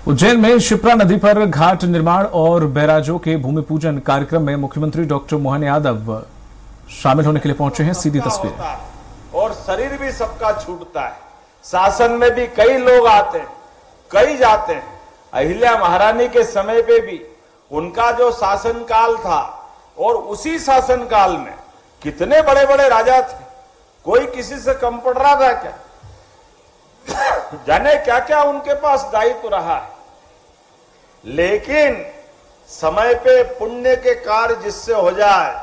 उज्जैन में शिप्रा नदी पर घाट निर्माण और बैराजों के भूमि पूजन कार्यक्रम में मुख्यमंत्री डॉक्टर मोहन यादव शामिल होने के लिए पहुंचे हैं। सीधी तस्वीर। और शरीर भी सबका छूटता है। शासन में भी कई लोग आते हैं, कई जाते हैं। अहिल्या महारानी के समय पे भी उनका जो शासन काल था और उसी शासन काल में कितने बड़े बड़े राजा थे, कोई किसी से कम पड़ रहा था क्या? जाने क्या क्या उनके पास दायित्व रहा है। लेकिन समय पे पुण्य के कार्य जिससे हो जाए,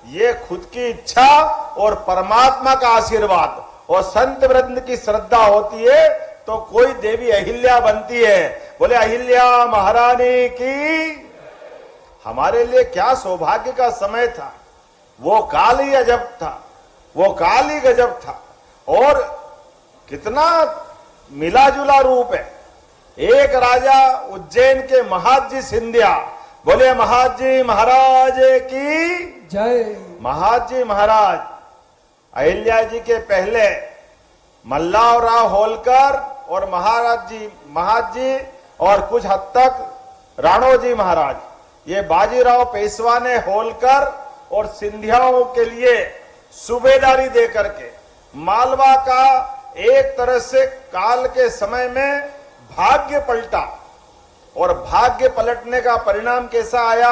ये खुद की इच्छा और परमात्मा का आशीर्वाद और संत वृंद की श्रद्धा होती है तो कोई देवी अहिल्या बनती है। बोले अहिल्या महारानी की। हमारे लिए क्या सौभाग्य का समय था। वो काल ही अजब था, वो काल ही गजब था। और कितना मिला जुला रूप है। एक राजा उज्जैन के महाजी सिंधिया, बोले महाजी महाराज की जय। महाजी महाराज अहिल्या जी के पहले मल्लावराव होलकर और महाजी और कुछ हद तक राणोजी महाराज, ये बाजीराव पेशवा ने होलकर और सिंधियाओं के लिए सूबेदारी देकर के मालवा का एक तरह से काल के समय में भाग्य पलटा। और भाग्य पलटने का परिणाम कैसा आया?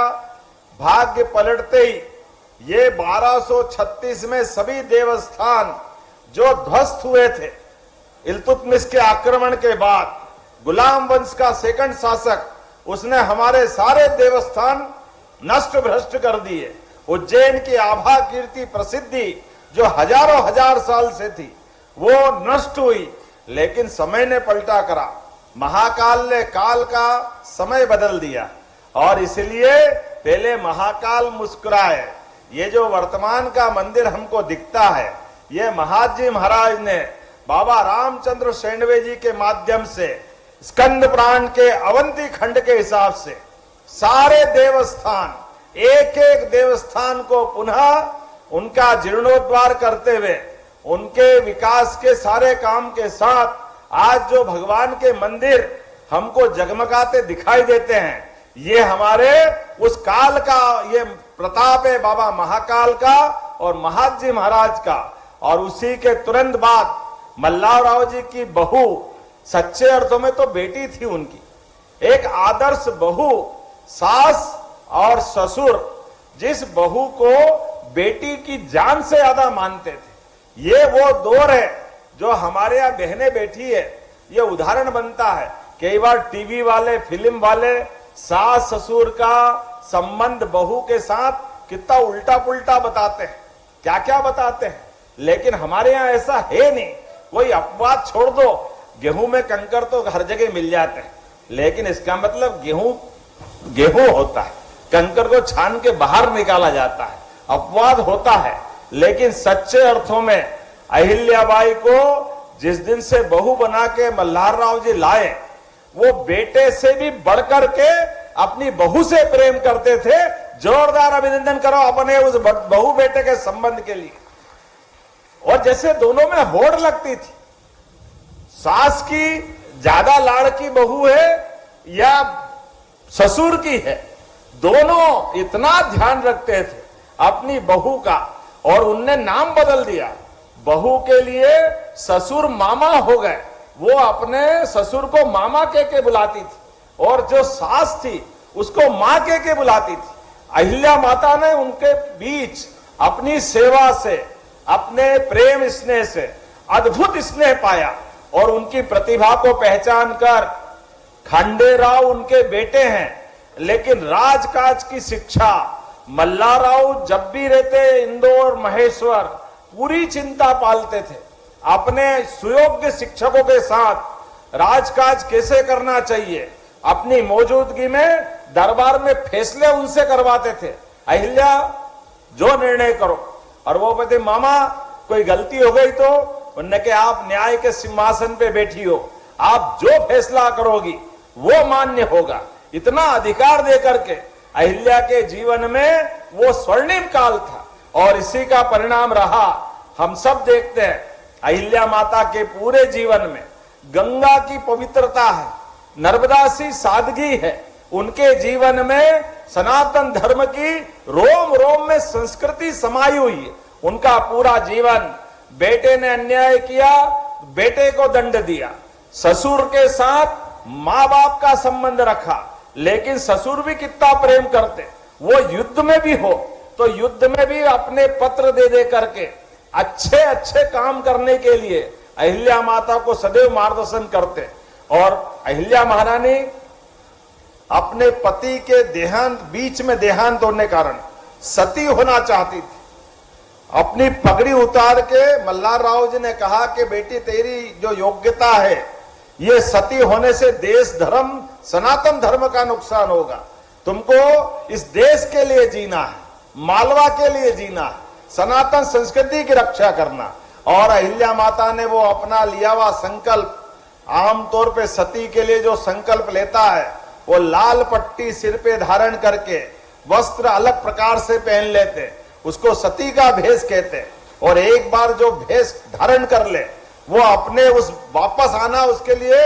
भाग्य पलटते ही ये 1236 में सभी देवस्थान जो ध्वस्त हुए थे इल्तुतमिश के आक्रमण के बाद, गुलाम वंश का सेकंड शासक, उसने हमारे सारे देवस्थान नष्ट भ्रष्ट कर दिए। उज्जैन की आभा कीर्ति प्रसिद्धि जो हजारों हजार साल से थी वो नष्ट हुई। लेकिन समय ने पलटा करा, महाकाल ने काल का समय बदल दिया और इसलिए पहले महाकाल मुस्कुराए। ये जो वर्तमान का मंदिर हमको दिखता है, ये महाजी महाराज ने बाबा रामचंद्र शेंडवे जी के माध्यम से स्कंद पुराण के अवंती खंड के हिसाब से सारे देवस्थान, एक एक देवस्थान को पुनः उनका जीर्णोद्धार करते हुए उनके विकास के सारे काम के साथ आज जो भगवान के मंदिर हमको जगमगाते दिखाई देते हैं, ये हमारे उस काल का ये प्रताप है, बाबा महाकाल का और महाजी महाराज का। और उसी के तुरंत बाद मल्लावराव जी की बहू, सच्चे अर्थों में तो बेटी थी उनकी, एक आदर्श बहू, सास और ससुर जिस बहू को बेटी की जान से ज्यादा मानते थे, ये वो दौर है जो हमारे यहाँ बहनें बैठी है। ये उदाहरण बनता है। कई बार टीवी वाले, फिल्म वाले सास ससुर का संबंध बहू के साथ कितना उल्टा पुल्टा बताते हैं, क्या क्या बताते हैं। लेकिन हमारे यहाँ ऐसा है नहीं। कोई अपवाद छोड़ दो, गेहूं में कंकर तो हर जगह मिल जाते हैं, लेकिन इसका मतलब गेहूं होता है, कंकर को छान के बाहर निकाला जाता है। अपवाद होता है, लेकिन सच्चे अर्थों में अहिल्याबाई को जिस दिन से बहू बना के मल्हारराव जी लाए, वो बेटे से भी बढ़कर के अपनी बहू से प्रेम करते थे। जोरदार अभिनंदन करो अपने उस बहू बेटे के संबंध के लिए। और जैसे दोनों में होड़ लगती थी, सास की ज्यादा लाड़की बहू है या ससुर की है, दोनों इतना ध्यान रखते थे अपनी बहू का। और उनने नाम बदल दिया, बहू के लिए ससुर मामा हो गए। वो अपने ससुर को मामा के बुलाती थी और जो सास थी उसको मां के बुलाती थी। अहिल्या माता ने उनके बीच अपनी सेवा से, अपने प्रेम स्नेह से अद्भुत स्नेह पाया। और उनकी प्रतिभा को पहचान कर, खंडेराव उनके बेटे हैं, लेकिन राजकाज की शिक्षा मल्लाराव जब भी रहते इंदौर महेश्वर पूरी चिंता पालते थे। अपने सुयोग्य शिक्षकों के साथ राजकाज कैसे करना चाहिए, अपनी मौजूदगी में दरबार में फैसले उनसे करवाते थे। अहिल्या जो निर्णय करो, और वो कहते मामा कोई गलती हो गई तो उन्होंने कहा आप न्याय के सिंहासन पे बैठी हो, आप जो फैसला करोगी वो मान्य होगा। इतना अधिकार देकर के अहिल्या के जीवन में वो स्वर्णिम काल था और इसी का परिणाम रहा। हम सब देखते हैं अहिल्या माता के पूरे जीवन में गंगा की पवित्रता है, नर्मदा सी सादगी है। उनके जीवन में सनातन धर्म की रोम रोम में संस्कृति समाई हुई है। उनका पूरा जीवन, बेटे ने अन्याय किया, बेटे को दंड दिया, ससुर के साथ मां बाप का संबंध रखा, लेकिन ससुर भी कितना प्रेम करते, वो युद्ध में भी हो तो युद्ध में भी अपने पत्र दे दे करके अच्छे अच्छे काम करने के लिए अहिल्या माता को सदैव मार्गदर्शन करते। और अहिल्या महारानी अपने पति के बीच में देहांत होने कारण सती होना चाहती थी। अपनी पगड़ी उतार के मल्हार राव जी ने कहा कि बेटी तेरी जो योग्यता है, ये सती होने से देश धर्म सनातन धर्म का नुकसान होगा, तुमको इस देश के लिए जीना है, मालवा के लिए जीना है, सनातन संस्कृति की रक्षा करना। और अहिल्या माता ने वो अपना लिया हुआ संकल्प, आमतौर पे सती के लिए जो संकल्प लेता है वो लाल पट्टी सिर पे धारण करके वस्त्र अलग प्रकार से पहन लेते, उसको सती का भेष कहते। और एक बार जो भेष धारण कर ले वो अपने उस वापस आना उसके लिए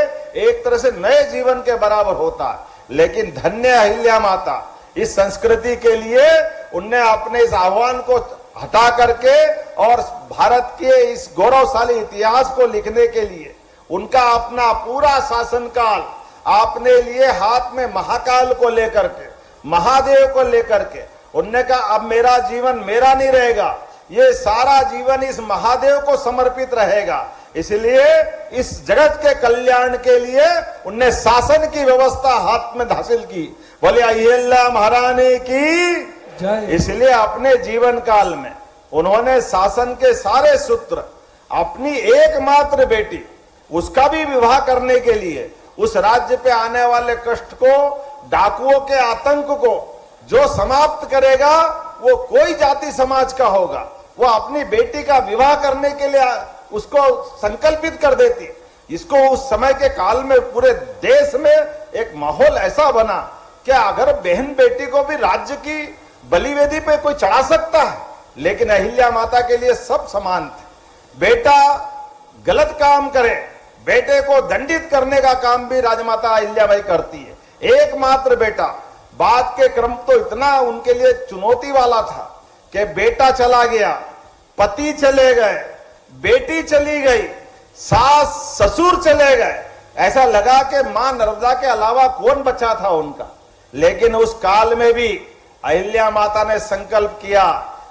एक तरह से नए जीवन के बराबर होता है। लेकिन धन्य अहिल्या माता, इस संस्कृति के लिए उनने अपने इस आह्वान को हटा करके और भारत के इस गौरवशाली इतिहास को लिखने के लिए उनका अपना पूरा शासनकाल आपने लिए हाथ में महाकाल को लेकर के, महादेव को लेकर के उनने कहा अब मेरा जीवन मेरा नहीं रहेगा, ये सारा जीवन इस महादेव को समर्पित रहेगा। इसलिए इस जगत के कल्याण के लिए उनने शासन की व्यवस्था हाथ में हासिल की। बोले अहिल्या महारानी की जय। इसलिए अपने जीवन काल में उन्होंने शासन के सारे सूत्र, अपनी एकमात्र बेटी उसका भी विवाह करने के लिए, उस राज्य पे आने वाले कष्ट को, डाकुओं के आतंक को जो समाप्त करेगा वो कोई जाति समाज का होगा, वो अपनी बेटी का विवाह करने के लिए उसको संकल्पित कर देती। इसको उस समय के काल में पूरे देश में एक माहौल ऐसा बना कि अगर बहन बेटी को भी राज्य की बलिवेदी पे कोई चढ़ा सकता है, लेकिन अहिल्या माता के लिए सब समान थे। बेटा गलत काम करे, बेटे को दंडित करने का काम भी राजमाता अहिल्याबाई करती है। एकमात्र बेटा, बात के क्रम तो इतना उनके लिए चुनौती वाला था कि बेटा चला गया, पति चले गए, बेटी चली गई, सास ससुर चले गए, ऐसा लगा कि मां नर्मदा के अलावा कौन बचा था उनका। लेकिन उस काल में भी अहिल्या माता ने संकल्प किया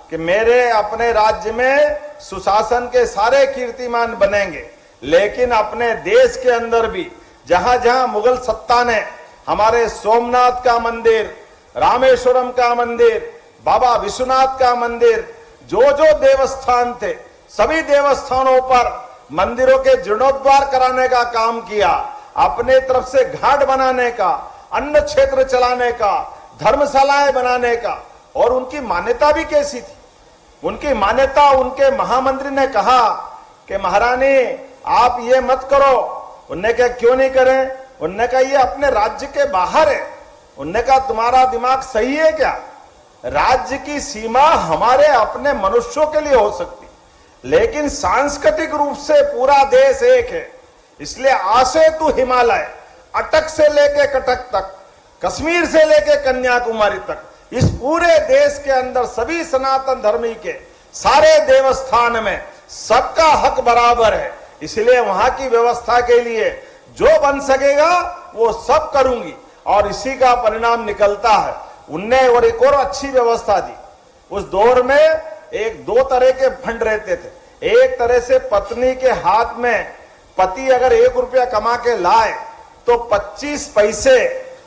कि मेरे अपने राज्य में सुशासन के सारे कीर्तिमान बनेंगे, लेकिन अपने देश के अंदर भी जहां जहां मुगल सत्ता ने हमारे सोमनाथ का मंदिर, रामेश्वरम का मंदिर, बाबा विश्वनाथ का मंदिर, जो जो देवस्थान थे सभी देवस्थानों पर मंदिरों के जीर्णोद्धार कराने का काम किया, अपने तरफ से घाट बनाने का, अन्न क्षेत्र चलाने का, धर्मशालाएं बनाने का। और उनकी मान्यता भी कैसी थी, उनकी मान्यता, उनके महामंत्री ने कहा कि महारानी आप ये मत करो। उनने कहा क्यों नहीं करें? उनने कहा ये अपने राज्य के बाहर है। उनने कहा तुम्हारा दिमाग सही है क्या? राज्य की सीमा हमारे अपने मनुष्यों के लिए हो सकती, लेकिन सांस्कृतिक रूप से पूरा देश एक है। इसलिए आसे तू हिमालय, अटक से लेके कटक तक, कश्मीर से लेके कन्याकुमारी तक, इस पूरे देश के अंदर सभी सनातन धर्मी के सारे देवस्थान में सबका हक बराबर है। इसलिए वहां की व्यवस्था के लिए जो बन सकेगा वो सब करूंगी, और इसी का परिणाम निकलता है। उनने और एक और अच्छी व्यवस्था दी। उस दौर में एक दो तरह के फंड रहते थे। एक तरह से पत्नी के हाथ में, पति अगर 1 रुपया कमा के लाए तो 25 पैसे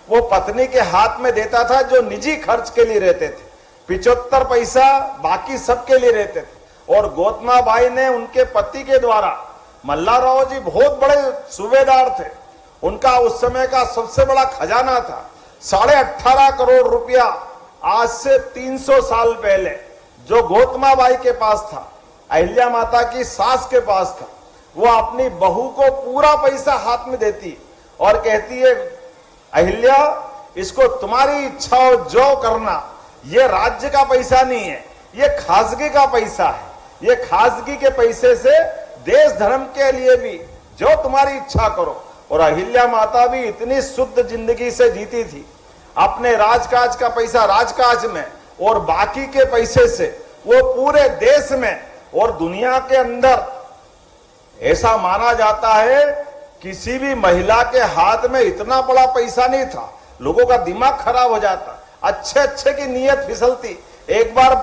वो पत्नी के हाथ में देता था, जो निजी खर्च के लिए रहते थे। 75 पैसा बाकी सबके लिए रहते थे। और गौतमा बाई ने उनके पति के द्वारा, मल्हार राव जी बहुत बड़े सूबेदार थे, उनका उस समय का सबसे बड़ा खजाना था 18.5 करोड़ रुपया। आज से 300 साल पहले जो गौतमा बाई के पास था, अहिल्या माता की सास के पास था, वो अपनी बहू को पूरा पैसा हाथ में देती और कहती है अहिल्या, इसको तुम्हारी इच्छा हो जो करना, ये राज्य का पैसा नहीं है, ये खासगी का पैसा है। ये खासगी के पैसे से देश धर्म के लिए भी जो तुम्हारी इच्छा करो। और अहिल्या माता भी इतनी शुद्ध जिंदगी से जीती थी, अपने राजकाज का पैसा राजकाज में और बाकी के पैसे से वो पूरे देश में और दुनिया के अंदर ऐसा माना जाता है किसी भी महिला के हाथ में इतना बड़ा पैसा नहीं था, लोगों का दिमाग खराब हो जाता, अच्छे अच्छे की नीयत फिसलती। एक बार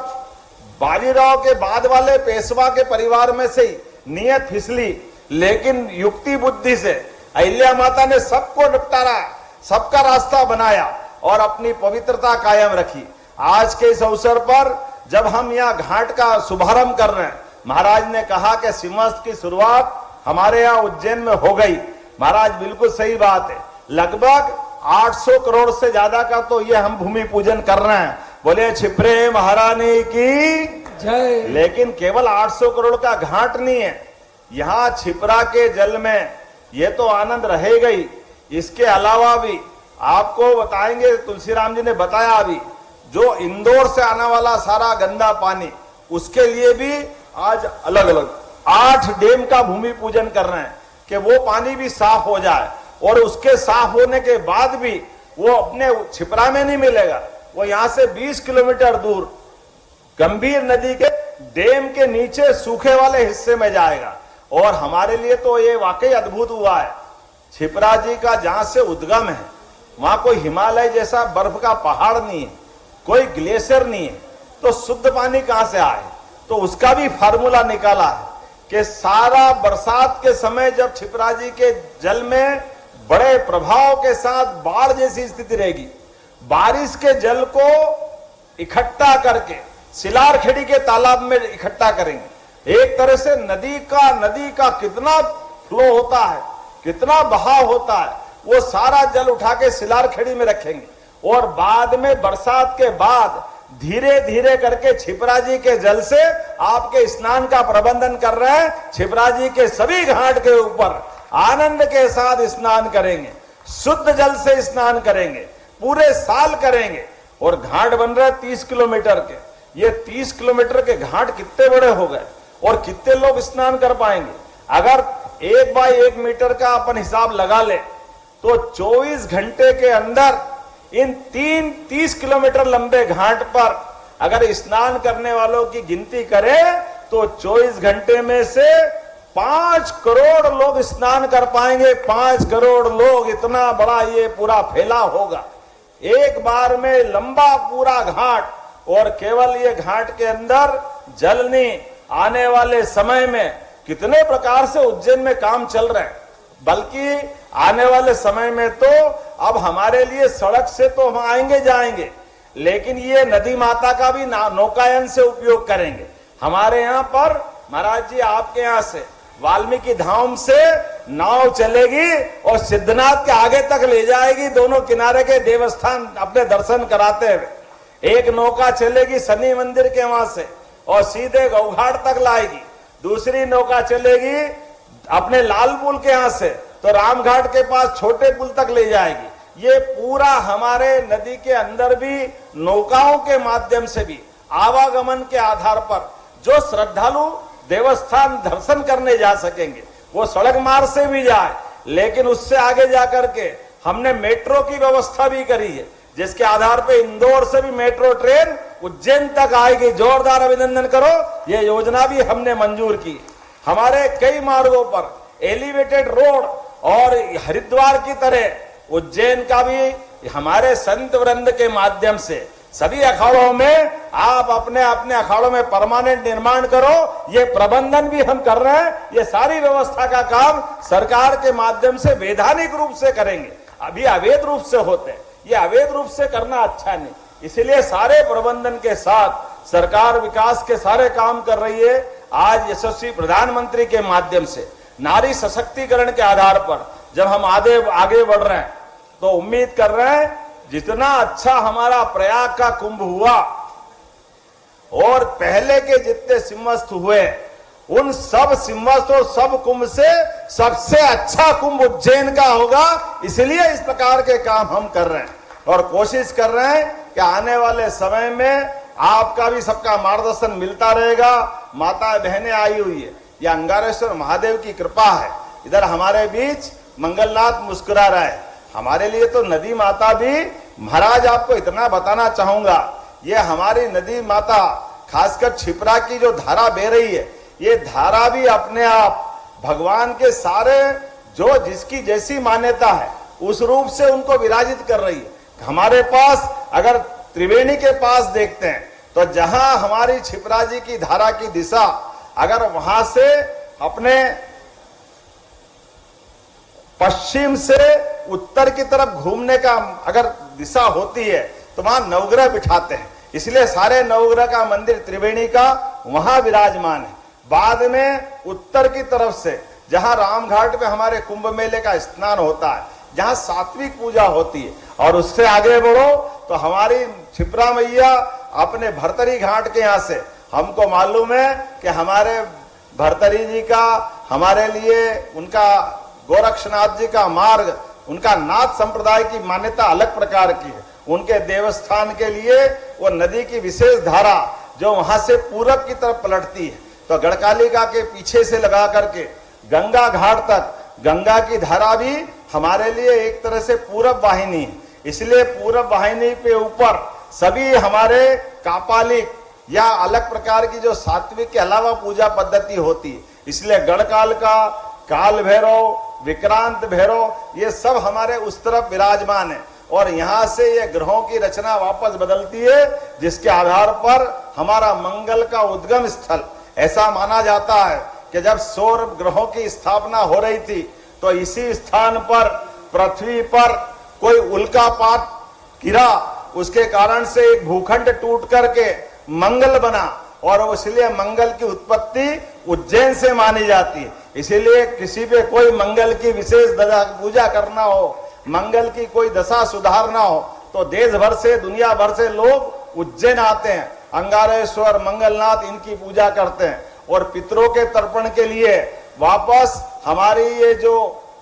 बाजीराव के बाद वाले पेशवा के परिवार में से ही नीयत फिसली, लेकिन युक्ति बुद्धि से अहिल्या माता ने सबको निपटारा, सबका रास्ता बनाया और अपनी पवित्रता कायम रखी। आज के इस अवसर पर जब हम यहाँ घाट का शुभारंभ कर रहे हैं, महाराज ने कहा कि सिंहस्थ की शुरुआत हमारे यहाँ उज्जैन में हो गई। महाराज बिल्कुल सही बात है, लगभग 800 करोड़ से ज्यादा का तो ये हम भूमि पूजन कर रहे हैं। बोले छिपरे महारानी की जय। लेकिन केवल 800 करोड़ का घाट नहीं है, यहाँ छिपरा के जल में ये तो आनंद रहेगा ही, इसके अलावा भी आपको बताएंगे, तुलसीराम जी ने बताया अभी, जो इंदौर से आने वाला सारा गंदा पानी, उसके लिए भी आज अलग अलग 8 डैम का भूमि पूजन कर रहे हैं कि वो पानी भी साफ हो जाए। और उसके साफ होने के बाद भी वो अपने छिपरा में नहीं मिलेगा, वो यहां से 20 किलोमीटर दूर गंभीर नदी के डैम के नीचे सूखे वाले हिस्से में जाएगा। और हमारे लिए तो ये वाकई अद्भुत हुआ है, छिपरा जी का जहां से उद्गम है वहां कोई हिमालय जैसा बर्फ का पहाड़ नहीं है, कोई ग्लेशियर नहीं है, तो शुद्ध पानी कहां से आए? तो उसका भी फार्मूला निकाला है कि सारा बरसात के समय जब छिपरा जी के जल में बड़े प्रभाव के साथ बाढ़ जैसी स्थिति रहेगी, बारिश के जल को इकट्ठा करके सिलारखेड़ी के तालाब में इकट्ठा करेंगे। एक तरह से नदी का कितना फ्लो होता है, कितना बहाव होता है, वो सारा जल उठा के सिलारखेड़ी में रखेंगे और बाद में बरसात के बाद धीरे धीरे करके छिपरा जी के जल से आपके स्नान का प्रबंधन कर रहे हैं। छिपरा जी के सभी घाट के ऊपर आनंद के साथ स्नान करेंगे, शुद्ध जल से स्नान करेंगे, पूरे साल करेंगे। और घाट बन रहे 30 किलोमीटर के, ये 30 किलोमीटर के घाट कितने बड़े हो गए और कितने लोग स्नान कर पाएंगे? अगर 1 बाय 1 मीटर का अपन हिसाब लगा ले तो 24 घंटे के अंदर इन 30 किलोमीटर लंबे घाट पर अगर स्नान करने वालों की गिनती करें तो 24 घंटे में से 5 करोड़ लोग स्नान कर पाएंगे। 5 करोड़ लोग, इतना बड़ा ये पूरा फैला होगा एक बार में लंबा पूरा घाट। और केवल ये घाट के अंदर जल नहीं, आने वाले समय में कितने प्रकार से उज्जैन में काम चल रहे हैं, बल्कि आने वाले समय में तो अब हमारे लिए सड़क से तो हम आएंगे जाएंगे, लेकिन ये नदी माता का भी नौकायन से उपयोग करेंगे। हमारे यहाँ पर महाराज जी आपके यहाँ से वाल्मीकि धाम से नाव चलेगी और सिद्धनाथ के आगे तक ले जाएगी, दोनों किनारे के देवस्थान अपने दर्शन कराते हुए। एक नौका चलेगी शनि मंदिर के वहां से और सीधे गौघाट तक लाएगी, दूसरी नौका चलेगी अपने लाल पुल के यहां से तो रामघाट के पास छोटे पुल तक ले जाएगी। ये पूरा हमारे नदी के अंदर भी नौकाओं के माध्यम से भी आवागमन के आधार पर जो श्रद्धालु देवस्थान दर्शन करने जा सकेंगे वो सड़क मार्ग से भी जाए, लेकिन उससे आगे जाकर के हमने मेट्रो की व्यवस्था भी करी है, जिसके आधार पे इंदौर से भी मेट्रो ट्रेन उज्जैन तक आएगी। जोरदार अभिनंदन करो, ये योजना भी हमने मंजूर की। हमारे कई मार्गों पर एलिवेटेड रोड और हरिद्वार की तरह उज्जैन का भी हमारे संत वृंद के माध्यम से सभी अखाड़ों में आप अपने अपने अखाड़ों में परमानेंट निर्माण करो, ये प्रबंधन भी हम कर रहे हैं। ये सारी व्यवस्था का काम सरकार के माध्यम से वैधानिक रूप से करेंगे, अभी अवैध रूप से होते हैं, ये अवैध रूप से करना अच्छा नहीं। इसलिए सारे प्रबंधन के साथ सरकार विकास के सारे काम कर रही है। आज यशस्वी प्रधानमंत्री के माध्यम से नारी सशक्तिकरण के आधार पर जब हम आगे बढ़ रहे हैं तो उम्मीद कर रहे हैं जितना अच्छा हमारा प्रयाग का कुंभ हुआ और पहले के जितने सिंहस्थ हुए उन सब सिंहस्थ और सब कुंभ से सबसे अच्छा कुंभ उज्जैन का होगा। इसलिए इस प्रकार के काम हम कर रहे हैं और कोशिश कर रहे हैं कि आने वाले समय में आपका भी सबका मार्गदर्शन मिलता रहेगा। माता बहनें आई हुई है, यह अंगारेश्वर महादेव की कृपा है। इधर हमारे बीच मंगलनाथ मुस्कुरा रहा है। हमारे लिए तो नदी माता भी, महाराज आपको इतना बताना चाहूंगा, ये हमारी नदी माता खासकर छिपरा की जो धारा बह रही है, ये धारा भी अपने आप भगवान के सारे जो जिसकी जैसी मान्यता है उस रूप से उनको विराजित कर रही है। हमारे पास अगर त्रिवेणी के पास देखते हैं तो जहां हमारी छिपरा जी की धारा की दिशा, अगर वहां से अपने पश्चिम से उत्तर की तरफ घूमने का अगर दिशा होती है तो वहां नवग्रह बिठाते हैं, इसलिए सारे नवग्रह का मंदिर त्रिवेणी का वहां विराजमान है। बाद में उत्तर की तरफ से जहां रामघाट में हमारे कुंभ मेले का स्नान होता है, जहां सात्विक पूजा होती है, और उससे आगे बढ़ो तो हमारी छिपरा मैया अपने भरतरी घाट के यहां से, हमको मालूम है कि हमारे भरतरी जी का हमारे लिए उनका गोरक्षनाथ जी का मार्ग, उनका नाथ संप्रदाय की मान्यता अलग प्रकार की है। उनके देवस्थान के लिए वो नदी की विशेष धारा जो वहां से पूरब की तरफ पलटती है, तो गढ़कालिका के पीछे से लगा करके गंगा घाट तक गंगा की धारा भी हमारे लिए एक तरह से पूरब वाहिनी है। इसलिए पूरब वाहिनी पे ऊपर सभी हमारे कापालिक या अलग प्रकार की जो सात्विक के अलावा पूजा पद्धति होती है, इसलिए गढ़काल का, काल भैरव, विक्रांत भैरव, ये सब हमारे उस तरफ विराजमान है। और यहां से ये ग्रहों की रचना वापस बदलती है, जिसके आधार पर हमारा मंगल का उद्गम स्थल, ऐसा माना जाता है कि जब सौर ग्रहों की स्थापना हो रही थी तो इसी स्थान पर पृथ्वी पर कोई उल्कापात गिरा, उसके कारण से एक भूखंड टूट करके मंगल बना, और इसलिए मंगल की उत्पत्ति उज्जैन से मानी जाती है। इसीलिए किसी पे कोई मंगल की विशेष पूजा करना हो, मंगल की कोई दशा सुधारना हो, तो देश भर से, दुनिया भर से लोग उज्जैन आते हैं, अंगारेश्वर, मंगलनाथ इनकी पूजा करते हैं। और पितरों के तर्पण के लिए वापस हमारी ये जो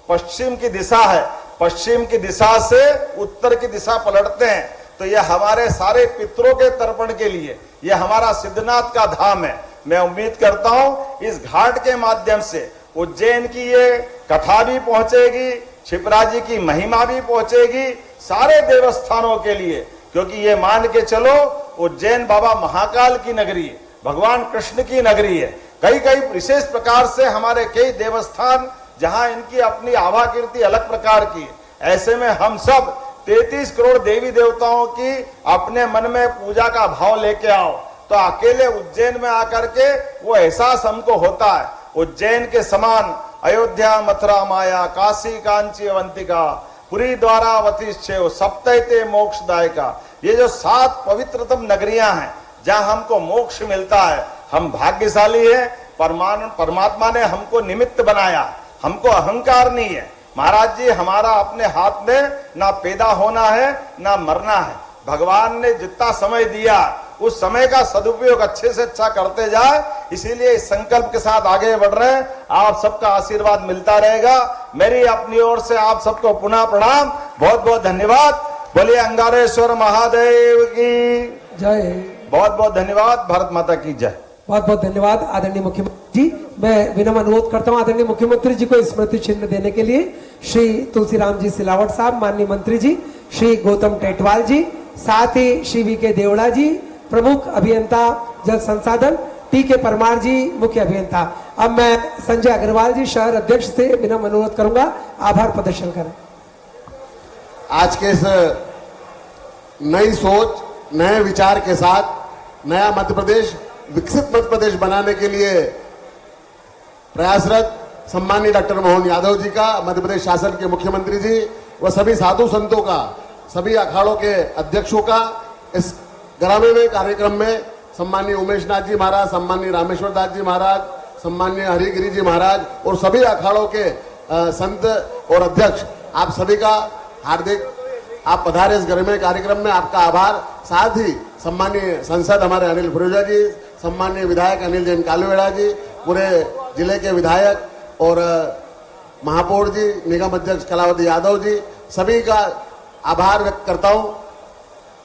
पश्चिम की दिशा है, पश्चिम की दिशा से उत्तर की दिशा पलटते हैं, तो ये हमारे सारे पितरों के तर्पण के लिए ये हमारा सिद्धनाथ का धाम है। मैं उम्मीद करता हूं इस घाट के माध्यम से उज्जैन की ये कथा भी पहुंचेगी, छिपरा जी की महिमा भी पहुंचेगी सारे देवस्थानों के लिए, क्योंकि ये मान के चलो उज्जैन बाबा महाकाल की नगरी है, भगवान कृष्ण की नगरी है। कई कई विशेष प्रकार से हमारे कई देवस्थान जहां इनकी अपनी आभा कीर्ति अलग प्रकार की है, ऐसे में हम सब 33 करोड़ देवी देवताओं की अपने मन में पूजा का भाव लेके आओ, तो अकेले उज्जैन में आकर के वो एहसास हमको होता है, उज्जैन के समान अयोध्या, मथुरा, माया, काशी, कांची, अवंतिका, पुरी, द्वारावतीश्चैव सप्तैते मोक्षदायका, ये जो 7 पवित्रतम नगरियां हैं जहां हमको मोक्ष मिलता है। हम भाग्यशाली हैं, परमात्मा ने हमको निमित्त बनाया, हमको अहंकार नहीं है। महाराज जी, हमारा अपने हाथ में ना पैदा होना है ना मरना है। भगवान ने जितना समय दिया उस समय का सदुपयोग अच्छे से अच्छा करते जाए, इसीलिए इस संकल्प के साथ आगे बढ़ रहे हैं। आप सबका आशीर्वाद मिलता रहेगा। मेरी अपनी ओर से आप सबको पुनः प्रणाम, बहुत बहुत धन्यवाद। बोलिए अंगारेश्वर महादेव की जय। बहुत बहुत धन्यवाद। भारत माता की जय। बहुत बहुत धन्यवाद आदरणीय मुख्यमंत्री जी। मैं विनम्र अनुरोध करता हूं आदरणीय मुख्यमंत्री जी को स्मृति चिन्ह देने के लिए श्री तुलसीराम जी सिलावट साहब, माननीय मंत्री जी श्री गौतम टेटवाल जी, साथ ही श्री वी.के. देवड़ा जी, प्रमुख अभियंता जल संसाधन, टी.के. परमार जी, मुख्य अभियंता। अब मैं संजय अग्रवाल जी, शहर अध्यक्ष से विनम्र अनुरोध करूंगा आभार प्रदर्शन करें। आज के इस नई सोच, नए विचार के साथ नया मध्य प्रदेश, विकसित मध्य प्रदेश बनाने के लिए प्रयासरत सम्माननीय डॉक्टर मोहन यादव जी का, मध्य प्रदेश शासन के मुख्यमंत्री जी व सभी साधु संतों का, सभी अखाड़ों के अध्यक्षों का, इस ग्रामीण कार्यक्रम में सम्माननीय उमेश नाथ जी महाराज, सम्माननीय रामेश्वर दास जी महाराज, सम्माननीय हरिगिरी जी महाराज और सभी अखाड़ों के संत और अध्यक्ष, आप सभी का हार्दिक, आप पधारे इस ग्रामीण कार्यक्रम में, आपका आभार। साथ ही सम्माननीय सांसद हमारे अनिल फुरेजा जी, सम्माननीय विधायक अनिल जैन कालुवेड़ा जी, पूरे जिले के विधायक और महापौर जी, निगम अध्यक्ष कलावती यादव जी, सभी का आभार व्यक्त करता हूं।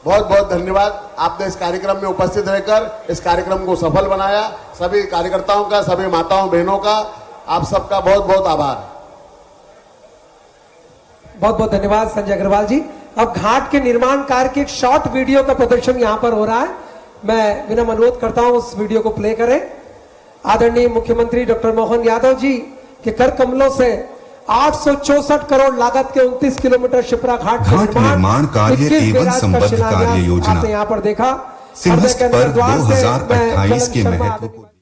बहुत बहुत धन्यवाद। आपने इस कार्यक्रम में उपस्थित रहकर इस कार्यक्रम को सफल बनाया। सभी कार्यकर्ताओं का, सभी माताओं बहनों का, आप सबका बहुत बहुत आभार। बहुत बहुत धन्यवाद संजय अग्रवाल जी। अब घाट के निर्माण कार्य के एक शॉर्ट वीडियो का प्रदर्शन यहाँ पर हो रहा है। मैं विनम्र अनुरोध करता हूँ उस वीडियो को प्ले करें। आदरणीय मुख्यमंत्री डॉक्टर मोहन यादव जी के कर कमलों से 864 करोड़ लागत के 29 किलोमीटर शिप्रा घाट निर्माण कार्य एवं संबद्ध कार्य योजना आपने यहाँ पर देखा सिंहस्थ पर्व 2028 के महत्वपूर्ण